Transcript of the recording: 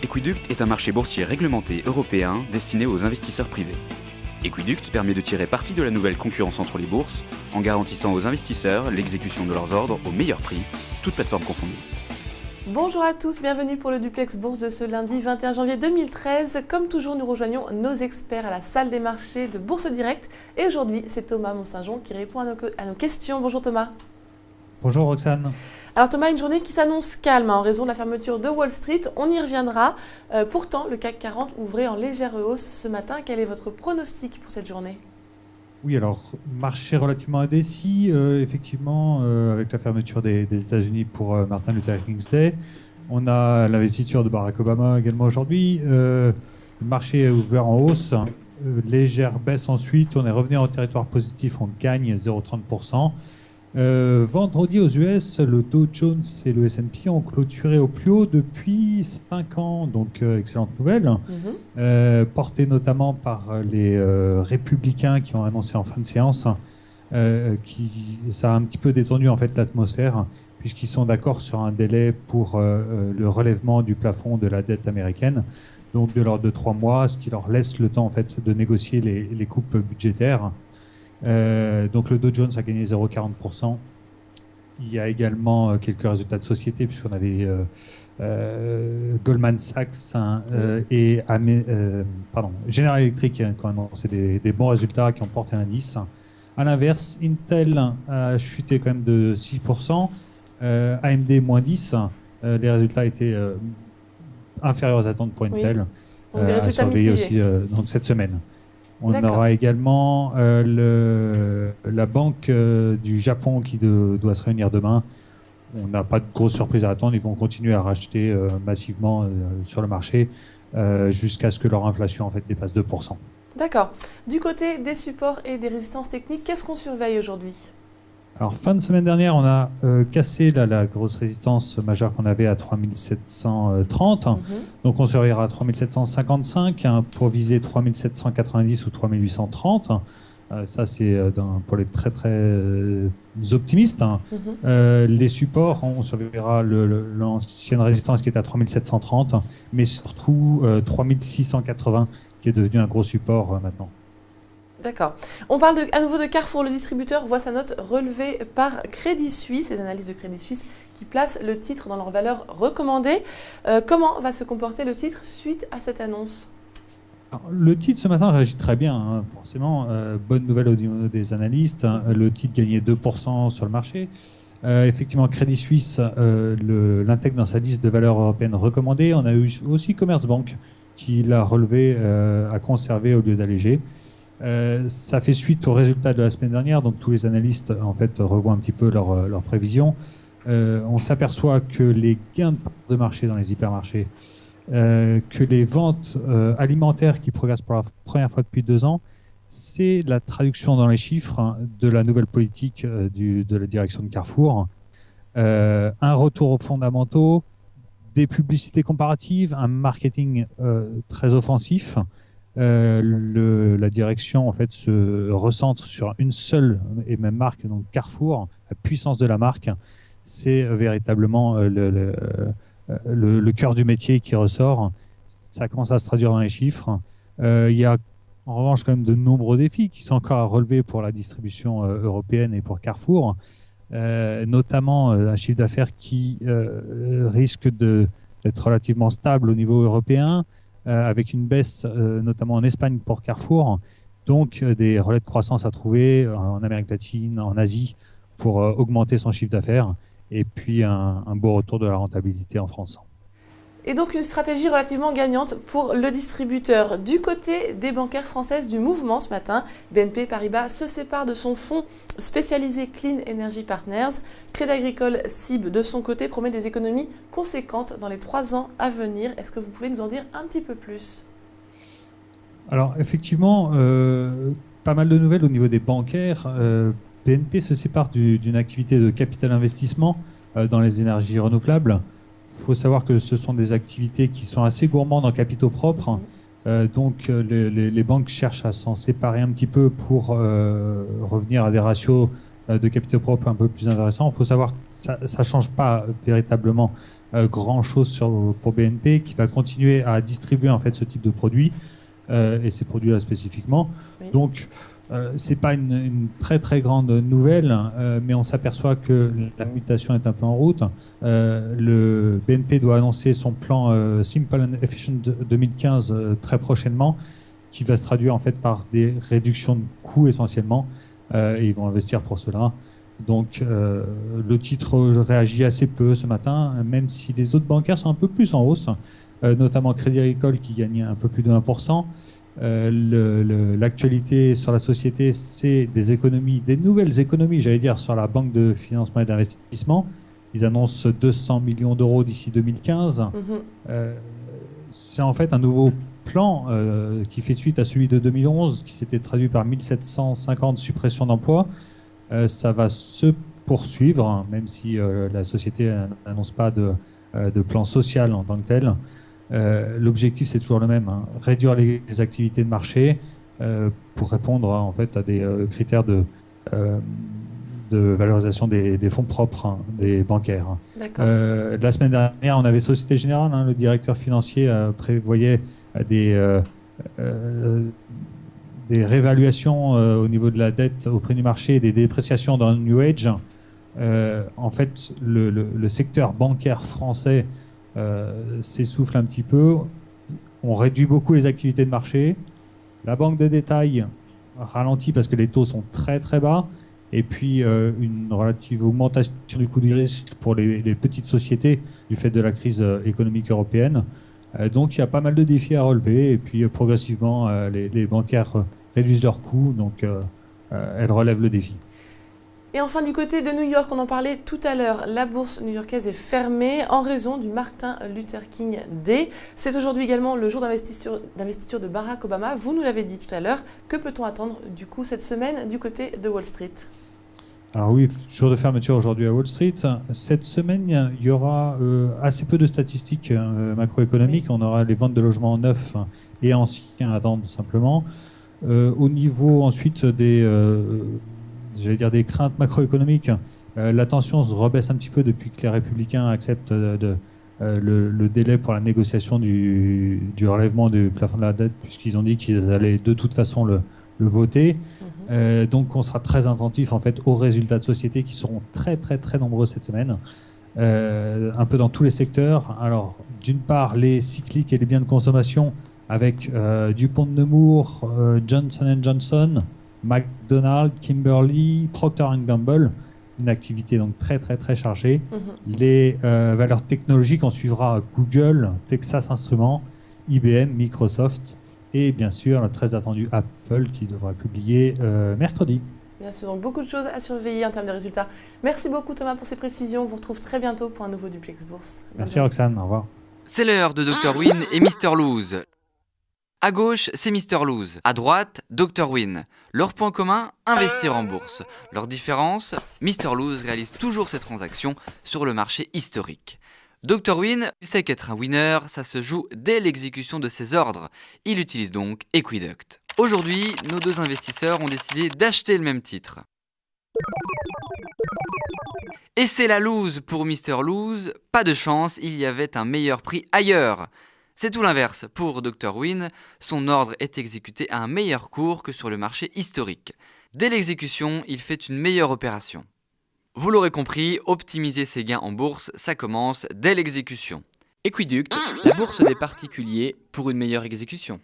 Equiduct est un marché boursier réglementé européen destiné aux investisseurs privés. Equiduct permet de tirer parti de la nouvelle concurrence entre les bourses en garantissant aux investisseurs l'exécution de leurs ordres au meilleur prix, toutes plateformes confondues. Bonjour à tous, bienvenue pour le Duplex Bourse de ce lundi 21 janvier 2013. Comme toujours, nous rejoignons nos experts à la salle des marchés de Bourse Direct. Et aujourd'hui, c'est Thomas Monsaint-Jean qui répond à nos questions. Bonjour Thomas. Bonjour Roxane. Alors Thomas, une journée qui s'annonce calme en raison de la fermeture de Wall Street. On y reviendra. Pourtant, le CAC 40 ouvrait en légère hausse ce matin. Quel est votre pronostic pour cette journée ? Oui, alors, marché relativement indécis, effectivement, avec la fermeture des États-Unis pour Martin Luther King's Day. On a l'investiture de Barack Obama également aujourd'hui. Le marché est ouvert en hausse, légère baisse ensuite. On est revenu en territoire positif, on gagne 0,30%. Vendredi aux US, le Dow Jones et le S&P ont clôturé au plus haut depuis 5 ans, donc excellente nouvelle, portée notamment par les républicains qui ont annoncé en fin de séance, ça a un petit peu détendu en fait l'atmosphère, puisqu'ils sont d'accord sur un délai pour le relèvement du plafond de la dette américaine, donc de l'ordre de 3 mois, ce qui leur laisse le temps en fait de négocier les coupes budgétaires. Donc le Dow Jones a gagné 0,40%. Il y a également quelques résultats de société, puisqu'on avait Goldman Sachs et General Electric qui ont annoncé des bons résultats qui ont porté l'indice. À l'inverse, Intel a chuté quand même de 6%, AMD moins 10%. Les résultats étaient inférieurs aux attentes pour Intel. Donc des résultats mitigés aussi donc cette semaine. On aura également la banque du Japon qui doit se réunir demain. On n'a pas de grosses surprises à attendre. Ils vont continuer à racheter massivement sur le marché jusqu'à ce que leur inflation en fait dépasse 2%. D'accord. Du côté des supports et des résistances techniques, qu'est-ce qu'on surveille aujourd'hui ? Alors, fin de semaine dernière, on a cassé la grosse résistance majeure qu'on avait à 3730. Donc, on surveillera à 3755 pour viser 3790 ou 3830. Ça, c'est pour les très, très optimistes. Les supports, on surveillera l'ancienne résistance qui est à 3730, mais surtout 3680 qui est devenu un gros support maintenant. D'accord. On parle à nouveau de Carrefour. Le distributeur voit sa note relevée par Crédit Suisse, les analyses de Crédit Suisse qui placent le titre dans leur valeur recommandée. Comment va se comporter le titre suite à cette annonce ? Alors, le titre ce matin réagit très bien, forcément. Bonne nouvelle au niveau des analystes. Le titre gagnait 2% sur le marché. Effectivement, Crédit Suisse l'intègre dans sa liste de valeurs européennes recommandées. On a eu aussi Commerzbank qui l'a relevé à conserver au lieu d'alléger. Ça fait suite aux résultats de la semaine dernière, donc tous les analystes en fait revoient un petit peu leurs prévisions. On s'aperçoit que les gains de marché dans les hypermarchés, que les ventes alimentaires qui progressent pour la première fois depuis 2 ans, c'est la traduction dans les chiffres de la nouvelle politique de la direction de Carrefour. Un retour aux fondamentaux, des publicités comparatives, un marketing très offensif. La direction en fait se recentre sur une seule et même marque, donc Carrefour. La puissance de la marque, c'est véritablement le cœur du métier qui ressort. Ça commence à se traduire dans les chiffres. Il y a en revanche quand même de nombreux défis qui sont encore à relever pour la distribution européenne et pour Carrefour, notamment un chiffre d'affaires qui risque d'être relativement stable au niveau européen, avec une baisse notamment en Espagne pour Carrefour, donc des relais de croissance à trouver en Amérique latine, en Asie, pour augmenter son chiffre d'affaires, et puis un beau retour de la rentabilité en France. Et donc une stratégie relativement gagnante pour le distributeur. Du côté des bancaires françaises du mouvement ce matin, BNP Paribas se sépare de son fonds spécialisé Clean Energy Partners. Crédit Agricole CIB, de son côté, promet des économies conséquentes dans les 3 ans à venir. Est-ce que vous pouvez nous en dire un petit peu plus ? Alors effectivement, pas mal de nouvelles au niveau des bancaires. BNP se sépare d'une activité de capital investissement dans les énergies renouvelables. Il faut savoir que ce sont des activités qui sont assez gourmandes en capitaux propres. Donc les banques cherchent à s'en séparer un petit peu pour revenir à des ratios de capitaux propres un peu plus intéressants. Il faut savoir que ça ne change pas véritablement grand-chose pour BNP, qui va continuer à distribuer en fait ce type de produits et ces produits-là spécifiquement. Oui. Donc, c'est pas une très très grande nouvelle, mais on s'aperçoit que la mutation est un peu en route. Le BNP doit annoncer son plan Simple and Efficient 2015 très prochainement, qui va se traduire en fait par des réductions de coûts essentiellement, et ils vont investir pour cela. Donc le titre réagit assez peu ce matin, même si les autres bancaires sont un peu plus en hausse, notamment Crédit Agricole qui gagne un peu plus de 1%. L'actualité sur la société, c'est des économies, des nouvelles économies, j'allais dire, sur la banque de financement et d'investissement. Ils annoncent 200 millions d'euros d'ici 2015. C'est en fait un nouveau plan qui fait suite à celui de 2011, qui s'était traduit par 1750 suppressions d'emplois. Ça va se poursuivre, hein, même si la société n'annonce pas de plan social en tant que tel. L'objectif, c'est toujours le même, hein, réduire les activités de marché pour répondre en fait à des critères de valorisation des fonds propres, hein, des bancaires. La semaine dernière, on avait Société Générale, hein, le directeur financier prévoyait des réévaluations au niveau de la dette au prix du marché et des dépréciations dans le New Age. En fait, le secteur bancaire français s'essouffle un petit peu. On réduit beaucoup les activités de marché. La banque de détail ralentit parce que les taux sont très très bas. Et puis une relative augmentation du coût du risque pour les petites sociétés du fait de la crise économique européenne. Donc il y a pas mal de défis à relever. Et puis progressivement, les bancaires réduisent leurs coûts. Donc elles relèvent le défi. Et enfin, du côté de New York, on en parlait tout à l'heure, la bourse new-yorkaise est fermée en raison du Martin Luther King Day. C'est aujourd'hui également le jour d'investiture de Barack Obama. Vous nous l'avez dit tout à l'heure. Que peut-on attendre du coup cette semaine du côté de Wall Street ? Alors oui, jour de fermeture aujourd'hui à Wall Street. Cette semaine, il y aura assez peu de statistiques macroéconomiques. Oui. On aura les ventes de logements neufs et anciens à attendre simplement. Au niveau ensuite des craintes macroéconomiques, la tension se rebaisse un petit peu depuis que les Républicains acceptent le délai pour la négociation du relèvement du plafond de la dette, puisqu'ils ont dit qu'ils allaient de toute façon le voter. Donc on sera très attentif en fait aux résultats de société qui seront très très très nombreux cette semaine, un peu dans tous les secteurs. Alors d'une part les cycliques et les biens de consommation avec Dupont de Nemours, Johnson & Johnson, McDonald's, Kimberly, Procter & Gamble, une activité donc très très très chargée. Les valeurs technologiques, on suivra Google, Texas Instruments, IBM, Microsoft et bien sûr le très attendu Apple qui devra publier mercredi. Bien sûr, donc beaucoup de choses à surveiller en termes de résultats. Merci beaucoup Thomas pour ces précisions. On vous retrouve très bientôt pour un nouveau Duplex Bourse. Merci Roxane, au revoir. C'est l'heure de Dr Win et Mr Lose. À gauche, c'est Mr Lose. À droite, Dr Win. Leur point commun, investir en bourse. Leur différence, Mr Lose réalise toujours ses transactions sur le marché historique. Dr Win, il sait qu'être un winner, ça se joue dès l'exécution de ses ordres. Il utilise donc Equiduct. Aujourd'hui, nos deux investisseurs ont décidé d'acheter le même titre. Et c'est la lose pour Mr Lose. Pas de chance, il y avait un meilleur prix ailleurs. C'est tout l'inverse. Pour Dr Win, son ordre est exécuté à un meilleur cours que sur le marché historique. Dès l'exécution, il fait une meilleure opération. Vous l'aurez compris, optimiser ses gains en bourse, ça commence dès l'exécution. Equiduct, la bourse des particuliers pour une meilleure exécution.